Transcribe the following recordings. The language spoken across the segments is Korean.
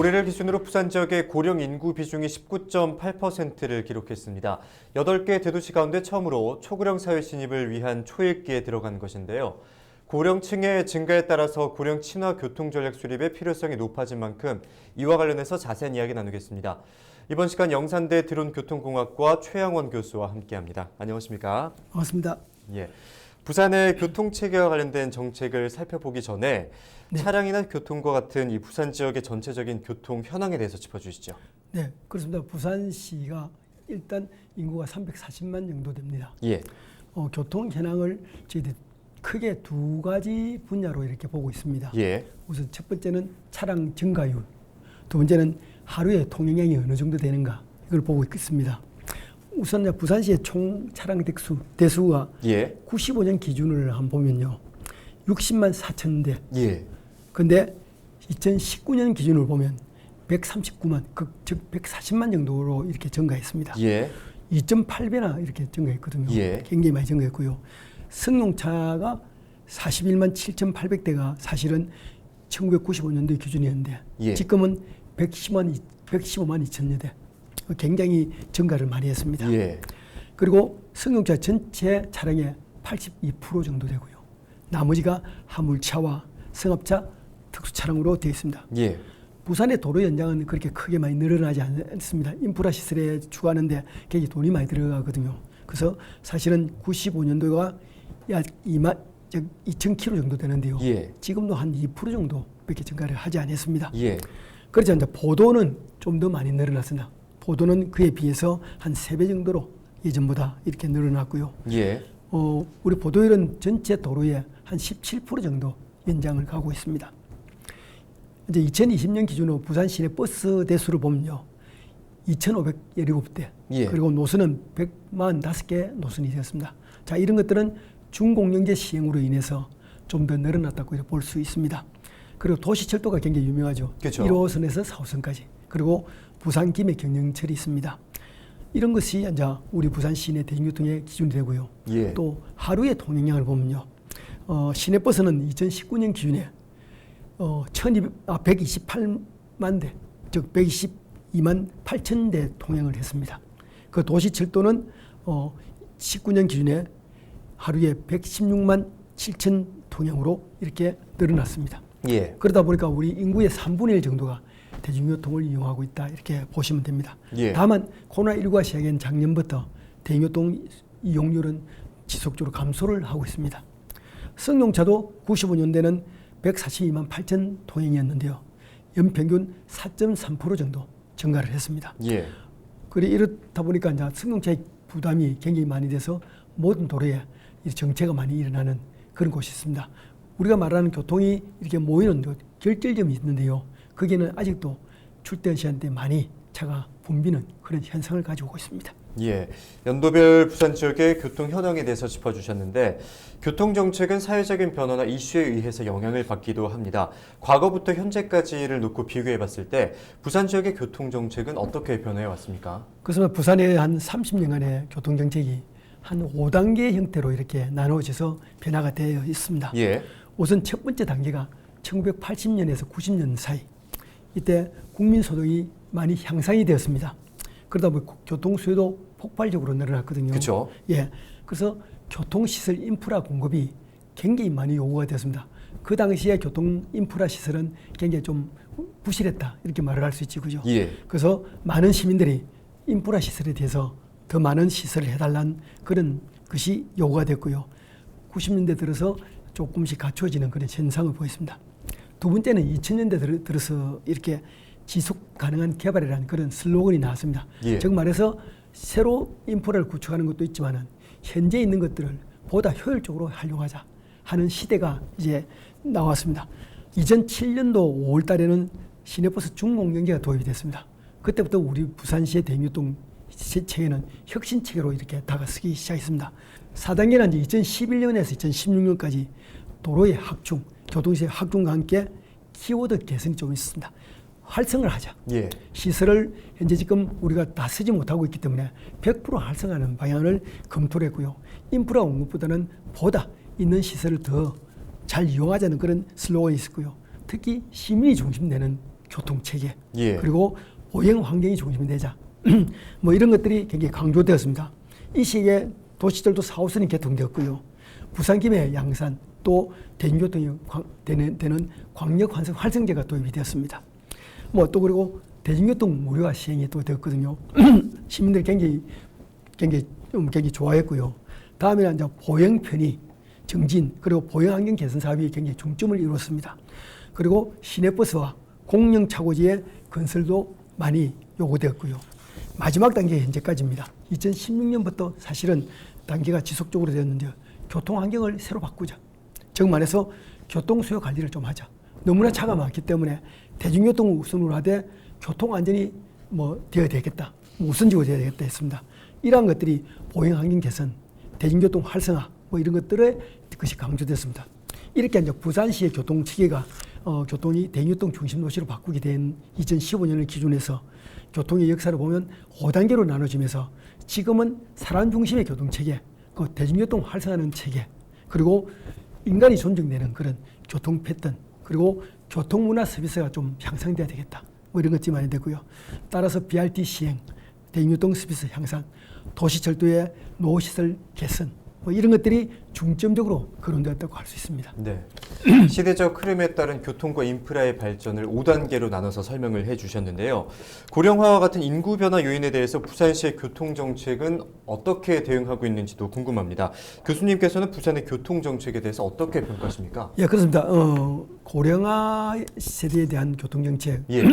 올해를 기준으로 부산 지역의 고령 인구 비중이 19.8%를 기록했습니다. 8개 대도시 가운데 처음으로 초고령 사회 진입을 위한 초읽기에 들어간 것인데요. 고령층의 증가에 따라서 고령 친화 교통 전략 수립의 필요성이 높아진 만큼 이와 관련해서 자세한 이야기 나누겠습니다. 이번 시간 영산대 드론교통공학과 최양원 교수와 함께합니다. 안녕하십니까? 반갑습니다. 예. 부산의 교통체계와 관련된 정책을 살펴보기 전에 차량이나 교통과 같은 이 부산 지역의 전체적인 교통 현황에 대해서 짚어주시죠. 네, 그렇습니다. 부산시가 일단 인구가 340만 정도 됩니다. 예. 교통 현황을 저희들이 크게 두 가지 분야로 이렇게 보고 있습니다. 예. 우선 첫 번째는 차량 증가율, 두 번째는 하루에 통행량이 어느 정도 되는가 이걸 보고 있습니다. 우선 부산시의 총 차량 대수가 95년 기준을 한번 보면요, 60만 4천 대. 예. 근데 2019년 기준을 보면 139만, 즉 140만 정도로 이렇게 증가했습니다. 예. 2.8배나 이렇게 증가했거든요. 예. 굉장히 많이 증가했고요. 승용차가 41만 7,800대가 사실은 1995년도의 기준이었는데 지금은 115만 2천여 대. 굉장히 증가를 많이 했습니다. 예. 그리고 승용차 전체 차량의 82% 정도 되고요. 나머지가 화물차와 승합차, 특수차량으로 되어 있습니다. 예. 부산의 도로 연장은 그렇게 크게 많이 늘어나지 않습니다. 인프라 시설에 추가하는데 굉장히 돈이 많이 들어가거든요. 그래서 사실은 95년도가 약 2,000km 정도 되는데요. 지금도 한 2% 정도밖에 증가를 하지 않았습니다. 그렇지 않습니다. 보도는 좀 더 많이 늘어났습니다. 보도는 그에 비해서 한 3배 정도로 예전보다 이렇게 늘어났고요. 우리 보도율은 전체 도로의 한 17% 정도 연장을 가고 있습니다. 이제 2020년 기준으로 부산 시내 버스 대수를 보면요, 2,517대, 그리고 노선은 145개 노선이 되었습니다. 자, 이런 것들은 준공영제 시행으로 인해서 좀 더 늘어났다고 볼 수 있습니다. 그리고 도시철도가 굉장히 유명하죠. 그렇죠. 1호선에서 4호선까지. 그리고 부산 김해 경영철이 있습니다. 이런 것이 이제 우리 부산 시내 대중교통의 기준이 되고요. 또 하루의 통행량을 보면요, 시내버스는 2019년 기준에 128만 대, 즉 122만 8천 대 통행을 했습니다. 그 도시철도는 19년 기준에 하루에 116만 7천 통행으로 이렇게 늘어났습니다. 그러다 보니까 우리 인구의 3분의 1 정도가 대중교통을 이용하고 있다, 이렇게 보시면 됩니다. 다만 코로나19가 시작한 작년부터 대중교통 이용률은 지속적으로 감소를 하고 있습니다. 승용차도 95년대는 142만 8천 통행이었는데요, 연평균 4.3% 정도 증가를 했습니다. 그리고 이렇다 보니까 이제 승용차의 부담이 굉장히 많이 돼서 모든 도로에 정체가 많이 일어나는 그런 곳이 있습니다. 우리가 말하는 교통이 이렇게 모이는 결절점이 있는데요, 거기는 아직도 출퇴근 시간대 많이 차가 붐비는 그런 현상을 가지고 있습니다. 연도별 부산 지역의 교통 현황에 대해서 짚어주셨는데, 교통정책은 사회적인 변화나 이슈에 의해서 영향을 받기도 합니다. 과거부터 현재까지를 놓고 비교해봤을 때 부산 지역의 교통정책은 어떻게 변화해 왔습니까? 그래서 부산의 한 30년간의 교통정책이 한 5단계 형태로 이렇게 나누어져서 변화가 되어 있습니다. 우선 첫 번째 단계가 1980년에서 90년 사이, 이때 국민소득이 많이 향상이 되었습니다. 그러다 보니 교통수요도 폭발적으로 늘어났거든요. 그렇죠. 그래서 교통시설 인프라 공급이 굉장히 많이 요구가 되었습니다. 그 당시에 교통 인프라 시설은 굉장히 좀 부실했다, 이렇게 말을 할 수 있지, 그죠? 그래서 많은 시민들이 인프라 시설에 대해서 더 많은 시설을 해달라는 그런 것이 요구가 됐고요. 90년대 들어서 조금씩 갖추어지는 그런 현상을 보였습니다. 두 번째는 2000년대 들어서 이렇게 지속 가능한 개발이라는 그런 슬로건이 나왔습니다. 즉 말해서 새로 인프라를 구축하는 것도 있지만은 현재 있는 것들을 보다 효율적으로 활용하자 하는 시대가 이제 나왔습니다. 2007년도 5월 달에는 시내버스 준공영제가 도입이 됐습니다. 그때부터 우리 부산시의 대중교통 체계는 혁신 체계로 이렇게 다가서기 시작했습니다. 4단계는 이제 2011년에서 2016년까지 도로의 확충, 교통시설의 확충과 함께 키워드 개선이 좀 있습니다. 활성을 하자. 시설을 현재 지금 우리가 다 쓰지 못하고 있기 때문에 100% 활성화하는 방향을 검토를 했고요. 인프라 공급보다는 보다 있는 시설을 더 잘 이용하자는 그런 슬로건이 있었고요. 특히 시민이 중심되는 교통체계, 예. 그리고 보행 환경이 중심이 되자. 뭐 이런 것들이 굉장히 강조되었습니다. 이 시기에 도시철도 4호선이 개통되었고요. 부산 김해 양산 또 대중교통이 되는 광역 활성제가 도입이 되었습니다. 뭐 또 그리고 대중교통 무료화 시행이 또 되었거든요. 시민들이 굉장히 좋아했고요. 다음에는 이제 보행 편의 증진 그리고 보행 환경 개선 사업이 굉장히 중점을 이루었습니다. 그리고 시내버스와 공영 차고지의 건설도 많이 요구되었고요. 마지막 단계 현재까지입니다. 2016년부터 사실은 단계가 지속적으로 되었는데 교통 환경을 새로 바꾸자. 즉 말해서 교통 수요 관리를 좀 하자. 너무나 차가 많기 때문에 대중교통을 우선으로 하되 교통 안전이 되어야 되겠다. 우선적으로 되어야 되겠다 했습니다. 이러한 것들이 보행 환경 개선, 대중교통 활성화 이런 것들에 그것이 강조됐습니다. 이렇게 이제 부산시의 교통 체계가 교통이 대중교통 중심 도시로 바꾸게 된 2015년을 기준해서 교통의 역사를 보면 5단계로 나눠지면서 지금은 사람 중심의 교통 체계, 그 대중교통 활성화하는 체계, 그리고 인간이 존중되는 그런 교통 패턴, 그리고 교통문화 서비스가 좀 향상돼야 되겠다. 이런 것들이 많이 되고요. 따라서 BRT 시행, 대중교통 서비스 향상, 도시철도의 노후시설 개선, 이런 것들이 중점적으로 거론되었다고 할 수 있습니다. 네. 시대적 흐름에 따른 교통과 인프라의 발전을 5단계로 나눠서 설명을 해주셨는데요. 고령화와 같은 인구 변화 요인에 대해서 부산시의 교통정책은 어떻게 대응하고 있는지도 궁금합니다. 교수님께서는 부산의 교통정책에 대해서 어떻게 평가하십니까? 예, 그렇습니다. 고령화 세대에 대한 교통정책. 예.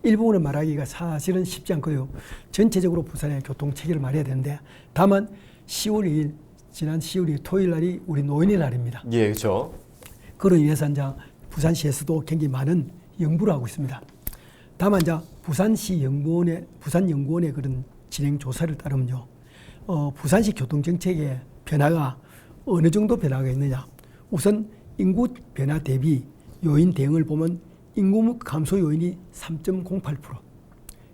일부분을 말하기가 사실은 쉽지 않고요. 전체적으로 부산의 교통체계를 말해야 되는데 다만 10월 2일 지난 10월 2일 토요일 날이 우리 노인의 날입니다. 예, 그렇죠. 그로 인해서 이제 부산시에서도 굉장히 많은 연구를 하고 있습니다. 다만 이제 부산연구원의 그런 진행 조사를 따르면요, 부산시 교통정책의 변화가 어느 정도 변화가 있느냐. 우선 인구 변화 대비 요인 대응을 보면 인구 감소 요인이 3.08%,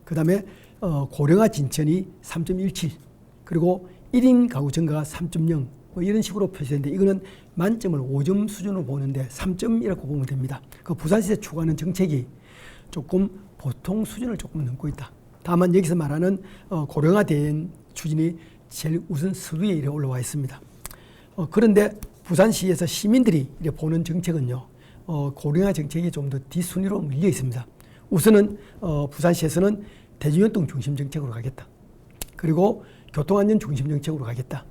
그 다음에 고령화 진천이 3.17, 그리고 1인 가구 증가가 3.0, 이런 식으로 표시되는데 이거는 만점을 5점 수준으로 보는데 3점이라고 보면 됩니다. 그 부산시에서 추구하는 정책이 조금 보통 수준을 조금 넘고 있다. 다만 여기서 말하는 고령화 대응 추진이 제일 우선 서두에 이래 올라와 있습니다. 그런데 부산시에서 시민들이 이래 보는 정책은요, 고령화 정책이 좀 더 뒷순위로 밀려 있습니다. 우선은 부산시에서는 대중교통 중심 정책으로 가겠다. 그리고 교통안전 중심 정책으로 가겠다.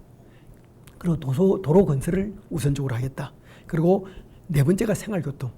그리고 도로 건설을 우선적으로 하겠다. 그리고 네 번째가 생활교통.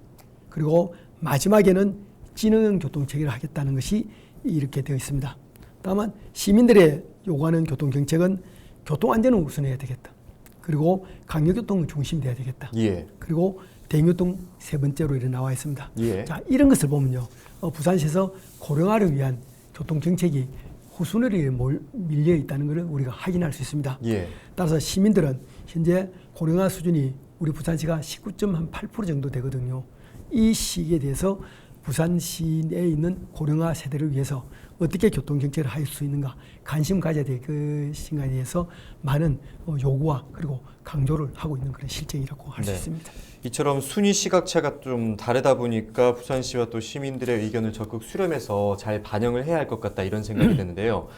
그리고 마지막에는 지능형 교통체계를 하겠다는 것이 이렇게 되어 있습니다. 다만 시민들의 요구하는 교통정책은 교통안전을 우선해야 되겠다. 그리고 강력교통은 중심돼야 되겠다. 예. 그리고 대중교통 세 번째로 이렇게 나와 있습니다. 예. 자, 이런 것을 보면요, 부산시에서 고령화를 위한 교통정책이 후순위로 밀려 있다는 것을 우리가 확인할 수 있습니다. 예. 따라서 시민들은 현재 고령화 수준이 우리 부산시가 19.8% 정도 되거든요. 이 시기에 대해서 부산시 내에 있는 고령화 세대를 위해서 어떻게 교통정책을 할 수 있는가, 관심 가져야 될 것인가에 대해서 많은 요구와 그리고 강조를 하고 있는 그런 실정이라고 할 수 있습니다. 이처럼 순위 시각차가 좀 다르다 보니까 부산시와 또 시민들의 의견을 적극 수렴해서 잘 반영을 해야 할 것 같다, 이런 생각이 드는데요.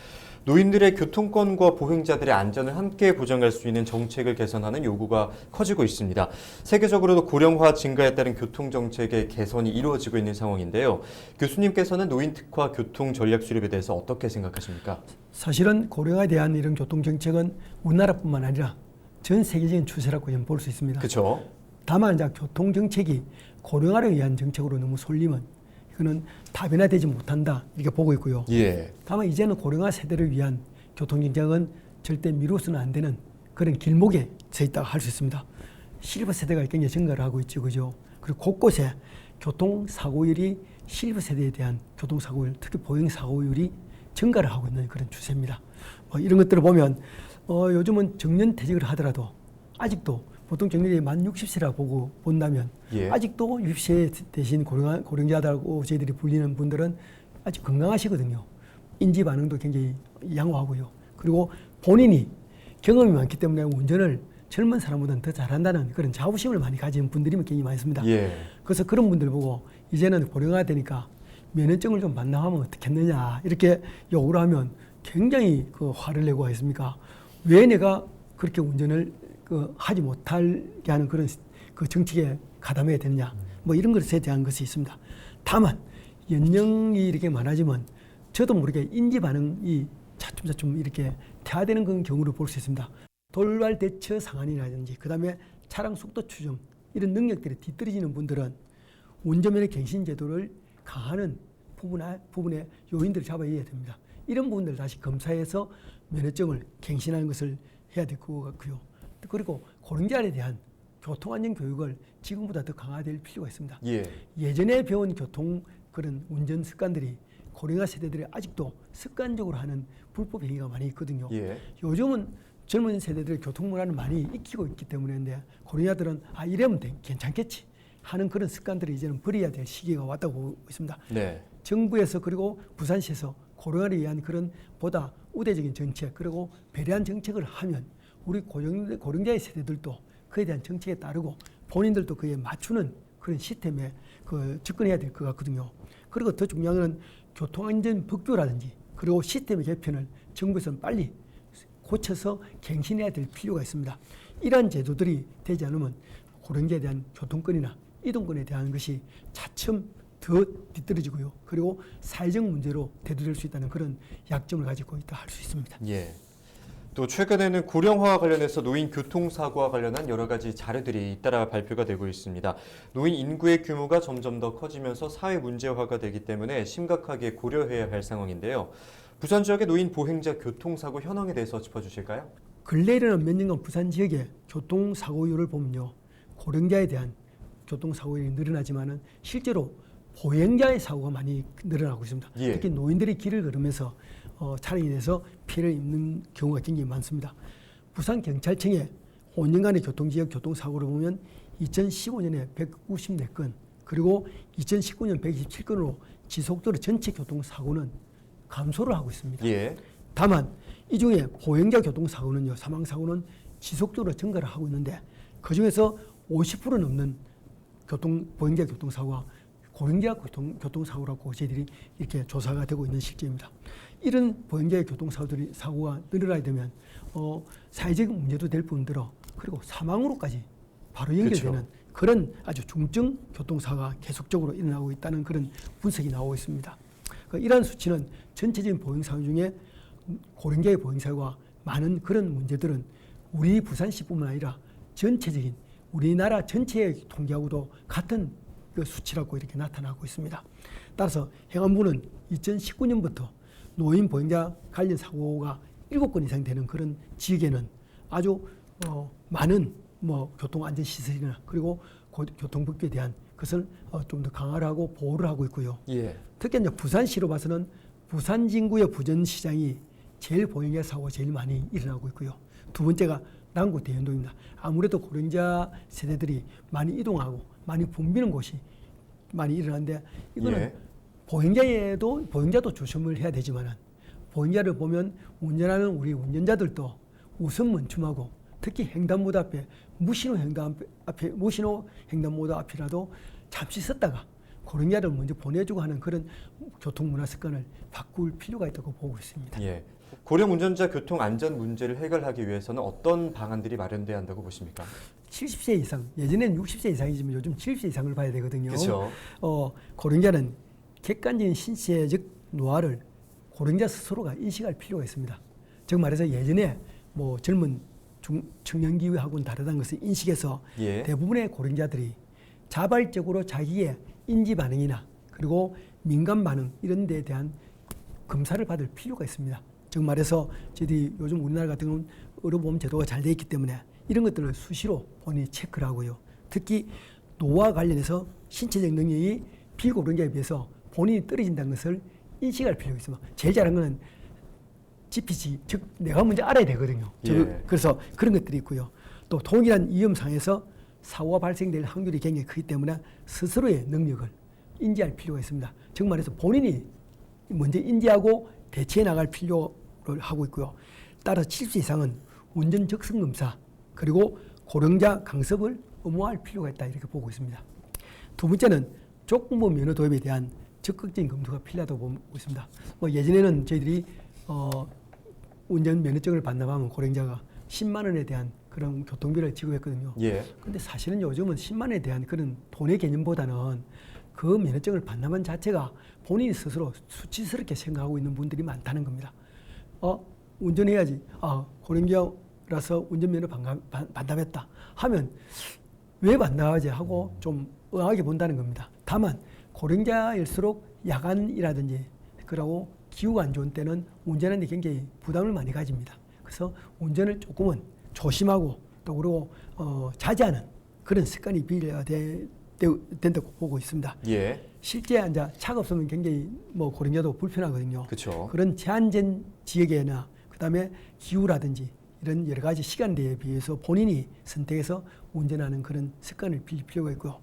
노인들의 교통권과 보행자들의 안전을 함께 보장할 수 있는 정책을 개선하는 요구가 커지고 있습니다. 세계적으로도 고령화 증가에 따른 교통정책의 개선이 이루어지고 있는 상황인데요. 교수님께서는 노인 특화 교통 전략 수립에 대해서 어떻게 생각하십니까? 사실은 고령화에 대한 이런 교통정책은 우리나라뿐만 아니라 전 세계적인 추세라고 볼 수 있습니다. 그렇죠. 다만 이제 교통정책이 고령화를 위한 정책으로 너무 쏠리면 이거는 다변화되지 못한다, 이렇게 보고 있고요. 예. 다만 이제는 고령화 세대를 위한 교통정책은 절대 미뤄서는 안 되는 그런 길목에 서 있다고 할 수 있습니다. 실버 세대가 굉장히 증가를 하고 있죠, 그죠? 그리고 곳곳에 교통사고율이 실버 세대에 대한 교통사고율, 특히 보행사고율이 증가를 하고 있는 그런 추세입니다. 이런 것들을 보면 요즘은 정년퇴직을 하더라도 아직도 보통 정년이 만 60세라고 본다면 예. 아직도 60세 대신 고령자라고 저희들이 불리는 분들은 아직 건강하시거든요. 인지 반응도 굉장히 양호하고요. 그리고 본인이 경험이 많기 때문에 운전을 젊은 사람보다는 더 잘한다는 그런 자부심을 많이 가진 분들이 굉장히 많습니다. 예. 그래서 그런 분들 보고 이제는 고령화 되니까 면허증을 좀 반납하면 어떻겠느냐 이렇게 요구를 하면 굉장히 그 화를 내고 하겠습니까? 왜 내가 그렇게 운전을 하지 못하게 하는 그런 그 정책에 가담해야 되느냐 뭐 이런 것에 대한 것이 있습니다. 다만 연령이 이렇게 많아지면 저도 모르게 인지 반응이 차츰차츰 이렇게 퇴화되는 그런 경우를 볼 수 있습니다. 돌발 대처 상한이라든지 그다음에 차량 속도 추정 이런 능력들이 뒤떨어지는 분들은 운전면허 갱신 제도를 강화하는 부분의 요인들을 잡아야 됩니다. 이런 부분들을 다시 검사해서 면허증을 갱신하는 것을 해야 될 것 같고요. 그리고 고령자에 대한 교통안전 교육을 지금보다 더 강화될 필요가 있습니다. 예전에 배운 교통 그런 운전 습관들이 고령화 세대들이 아직도 습관적으로 하는 불법 행위가 많이 있거든요. 요즘은 젊은 세대들의 교통 문화는 많이 익히고 있기 때문에 고령자들은 이러면 괜찮겠지 하는 그런 습관들을 이제는 버려야 될 시기가 왔다고 보고 있습니다. 정부에서 그리고 부산시에서 고령화를 위한 그런 보다 우대적인 정책 그리고 배려한 정책을 하면 우리 고령자의 세대들도 그에 대한 정책에 따르고 본인들도 그에 맞추는 그런 시스템에 접근해야 될 것 같거든요. 그리고 더 중요한 건 교통안전 법규라든지 그리고 시스템의 개편을 정부에서는 빨리 고쳐서 갱신해야 될 필요가 있습니다. 이러한 제도들이 되지 않으면 고령자에 대한 교통권이나 이동권에 대한 것이 차츰 더 뒤떨어지고요. 그리고 사회적 문제로 대두될 수 있다는 그런 약점을 가지고 있다 할 수 있습니다. 또 최근에는 고령화와 관련해서 노인 교통사고와 관련한 여러 가지 자료들이 잇따라 발표가 되고 있습니다. 노인 인구의 규모가 점점 더 커지면서 사회 문제화가 되기 때문에 심각하게 고려해야 할 상황인데요. 부산 지역의 노인 보행자 교통사고 현황에 대해서 짚어주실까요? 근래 일어난 몇 년간 부산 지역의 교통사고율을 보면요. 고령자에 대한 교통사고율이 늘어나지만은 실제로 보행자의 사고가 많이 늘어나고 있습니다. 특히 노인들이 길을 걸으면서 차량에 대해서 피해를 입는 경우가 굉장히 많습니다. 부산경찰청의 5년간의 교통지역 교통사고를 보면 2015년에 194건 그리고 2019년 127건으로 지속적으로 전체 교통사고는 감소를 하고 있습니다. 다만 이 중에 보행자 교통사고는요, 사망사고는 지속적으로 증가를 하고 있는데 그중에서 50% 넘는 보행자 교통사고가 고령자 교통사고라고 저희들이 이렇게 조사가 되고 있는 실제입니다. 이런 보행자의 교통사고가 늘어나게 되면 사회적 문제도 될 뿐더러 그리고 사망으로까지 바로 연결되는 그런 아주 중증 교통사고가 계속적으로 일어나고 있다는 그런 분석이 나오고 있습니다. 이러한 수치는 전체적인 보행사고 중에 고령자의 보행사고가 많은 그런 문제들은 우리 부산시뿐만 아니라 전체적인 우리나라 전체의 통계하고도 같은 그 수치라고 이렇게 나타나고 있습니다. 따라서 행안부는 2019년부터 노인 보행자 관련 사고가 7건 이상 되는 그런 지역에는 아주 많은 교통안전시설이나 그리고 교통법규에 대한 것을 좀 더 강화를 하고 보호를 하고 있고요. 특히 이제 부산시로 봐서는 부산 진구의 부전시장이 제일 보행자 사고가 제일 많이 일어나고 있고요. 두 번째가 남구 대연동입니다. 아무래도 고령자 세대들이 많이 이동하고 많이 붐비는 곳이 많이 일어나는데 이거는 보행자도 조심을 해야 되지만은 보행자를 보면 운전하는 우리 운전자들도 우선 멈춤하고 특히 횡단보도 앞에 무신호 횡단보도 앞이라도 잠시 섰다가 고령자를 먼저 보내주고 하는 그런 교통 문화 습관을 바꿀 필요가 있다고 보고 있습니다. 고령 운전자 교통 안전 문제를 해결하기 위해서는 어떤 방안들이 마련돼야 한다고 보십니까? 70세 이상, 예전에는 60세 이상이지만 요즘 70세 이상을 봐야 되거든요. 그렇죠. 고령자는 객관적인 신체적 노화를 고령자 스스로가 인식할 필요가 있습니다. 즉 말해서 예전에 젊은 청년기하고는 다르다는 것을 인식해서 대부분의 고령자들이 자발적으로 자기의 인지 반응이나 그리고 민감 반응 이런 데에 대한 검사를 받을 필요가 있습니다. 즉 말해서 저희들이 요즘 우리나라 같은 경우는 의료보험 제도가 잘 되어 있기 때문에 이런 것들을 수시로 본인이 체크를 하고요. 특히 노화 관련해서 신체적 능력이 비고령자에 비해서 본인이 떨어진다는 것을 인식할 필요가 있습니다. 제일 잘한 거는 GPG, 즉 내가 먼저 알아야 되거든요. 그래서 그런 것들이 있고요. 또 동일한 위험상에서 사고가 발생될 확률이 굉장히 크기 때문에 스스로의 능력을 인지할 필요가 있습니다. 즉 말해서 본인이 먼저 인지하고 대처해 나갈 필요를 하고 있고요. 따라서 70세 이상은 운전 적성 검사 그리고 고령자 강습을 의무화할 필요가 있다 이렇게 보고 있습니다. 두 번째는 조건부 면허 도입에 대한 적극적인 검토가 필요하다고 보고 있습니다. 뭐 예전에는 저희들이 운전 면허증을 반납하면 고령자가 10만 원에 대한 그런 교통비를 지급했거든요. 그런데 사실은 요즘은 10만 원에 대한 그런 돈의 개념보다는 그 면허증을 반납한 자체가 본인이 스스로 수치스럽게 생각하고 있는 분들이 많다는 겁니다. 운전해야지. 고령자라서 운전면허 반납했다 하면 왜 반납하지 하고 좀 의아하게 본다는 겁니다. 다만 고령자일수록 야간이라든지 그러고 기후가 안 좋은 때는 운전하는 데 굉장히 부담을 많이 가집니다. 그래서 운전을 조금은 조심하고 또 그리고 자제하는 그런 습관이 빌려야 된다고 보고 있습니다. 실제 이제 차가 없으면 굉장히 뭐 고령자도 불편하거든요. 그쵸. 그런 제한된 지역에나 그다음에 기후라든지 이런 여러 가지 시간대에 비해서 본인이 선택해서 운전하는 그런 습관을 빌릴 필요가 있고요.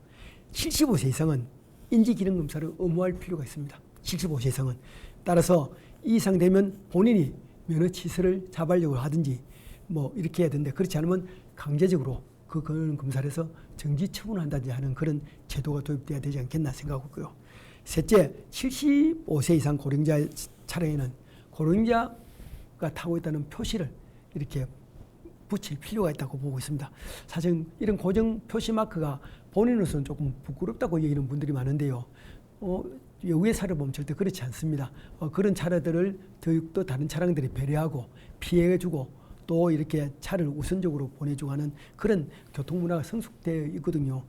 75세 이상은 인지기능검사를 의무화할 필요가 있습니다. 75세 이상은. 따라서 이 이상 되면 본인이 면허 취소를 자발적으로 하든지 뭐 이렇게 해야 되는데 그렇지 않으면 강제적으로 그 검사를 해서 정지 처분한다든지 하는 그런 제도가 도입돼야 되지 않겠나 생각하고요. 셋째, 75세 이상 고령자 차량에는 고령자가 타고 있다는 표시를 이렇게 붙일 필요가 있다고 보고 있습니다. 사실 이런 고정 표시 마크가 본인으로서는 조금 부끄럽다고 여기는 분들이 많은데요. 외국의 차를 보면 절대 그렇지 않습니다. 그런 차량들을 더욱더 다른 차량들이 배려하고 피해주고 또 이렇게 차를 우선적으로 보내주고 하는 그런 교통문화가 성숙되어 있거든요.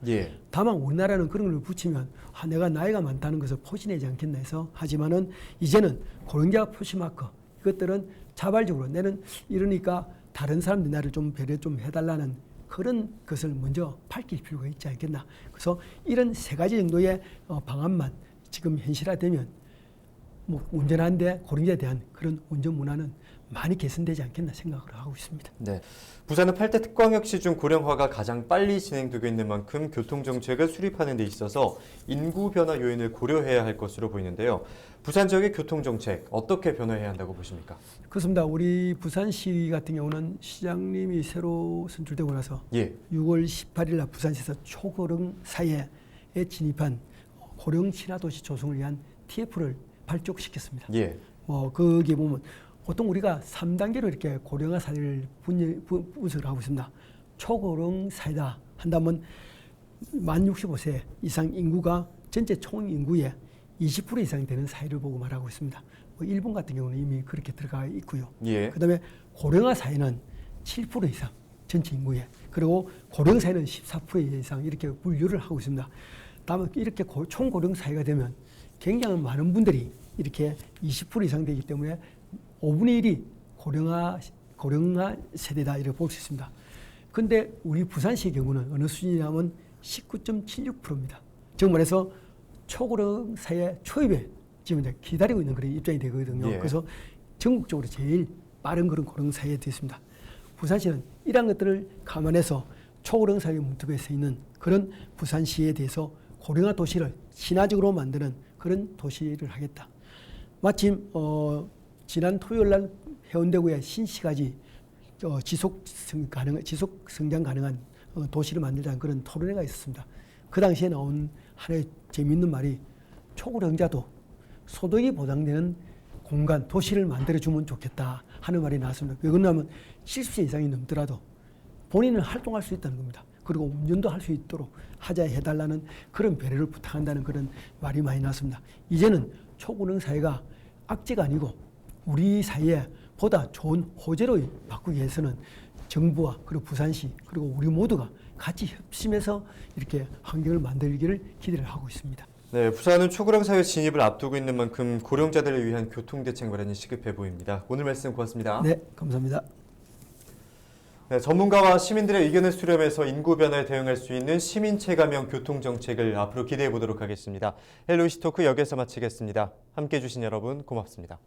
다만 우리나라는 그런 걸 붙이면 내가 나이가 많다는 것을 포진하지 않겠나 해서 하지만은 이제는 고령자 표시마크 이것들은 자발적으로 내는 이러니까 다른 사람들이 나를 좀 배려 좀 해달라는 그런 것을 먼저 밝힐 필요가 있지 않겠나. 그래서 이런 세 가지 정도의 방안만 지금 현실화되면 뭐 운전하는데 고령자에 대한 그런 운전 문화는 많이 개선되지 않겠나 생각을 하고 있습니다. 네, 부산은 8대 특광역시 중 고령화가 가장 빨리 진행되고 있는 만큼 교통정책을 수립하는 데 있어서 인구 변화 요인을 고려해야 할 것으로 보이는데요. 부산 지역의 교통정책 어떻게 변화해야 한다고 보십니까? 그렇습니다. 우리 부산시 같은 경우는 시장님이 새로 선출되고 나서 6월 18일 날 부산시에서 초고령 사회에 진입한 고령 친화도시 조성을 위한 TF를 발족시켰습니다. 거기에 보면 보통 우리가 3단계로 이렇게 고령화 사회를 분석을 하고 있습니다. 초고령 사회다 한다면 만 65세 이상 인구가 전체 총 인구의 20% 이상 되는 사회를 보고 말하고 있습니다. 일본 같은 경우는 이미 그렇게 들어가 있고요. 그다음에 고령화 사회는 7% 이상 전체 인구에 그리고 고령 사회는 14% 이상 이렇게 분류를 하고 있습니다. 다만 이렇게 총고령 사회가 되면 굉장히 많은 분들이 이렇게 20% 이상 되기 때문에 5분의 1이 고령화 세대다 이렇게 볼 수 있습니다. 그런데 우리 부산시의 경우는 어느 수준이냐면 19.76%입니다. 즉 말해서 초고령 사회 초입에 지금 이제 기다리고 있는 그런 입장이 되거든요. 그래서 전국적으로 제일 빠른 그런 고령 사회에 되어 있습니다. 부산시는 이러한 것들을 감안해서 초고령 사회 문턱에 서 있는 그런 부산시에 대해서 고령화 도시를 친화적으로 만드는 그런 도시를 하겠다. 마침 지난 토요일 날 해운대구의 신시가지 지속 성장 가능한 도시를 만들자는 그런 토론회가 있었습니다. 그 당시에 나온 하나의 재미있는 말이 초고령자도 소득이 보장되는 공간, 도시를 만들어주면 좋겠다 하는 말이 나왔습니다. 왜 그러냐면 70세 이상이 넘더라도 본인은 활동할 수 있다는 겁니다. 그리고 운전도 할 수 있도록 하자 해달라는 그런 배려를 부탁한다는 그런 말이 많이 나왔습니다. 이제는 초고령 사회가 악재가 아니고 우리 사회에 보다 좋은 호재로 바꾸기 위해서는 정부와 그리고 부산시 그리고 우리 모두가 같이 협심해서 이렇게 환경을 만들기를 기대를 하고 있습니다. 네, 부산은 초고령 사회 진입을 앞두고 있는 만큼 고령자들을 위한 교통대책 마련이 시급해 보입니다. 오늘 말씀 고맙습니다. 네, 감사합니다. 네, 전문가와 시민들의 의견을 수렴해서 인구 변화에 대응할 수 있는 시민 체감형 교통정책을 앞으로 기대해 보도록 하겠습니다. 헬로이시 토크 여기서 마치겠습니다. 함께해 주신 여러분 고맙습니다.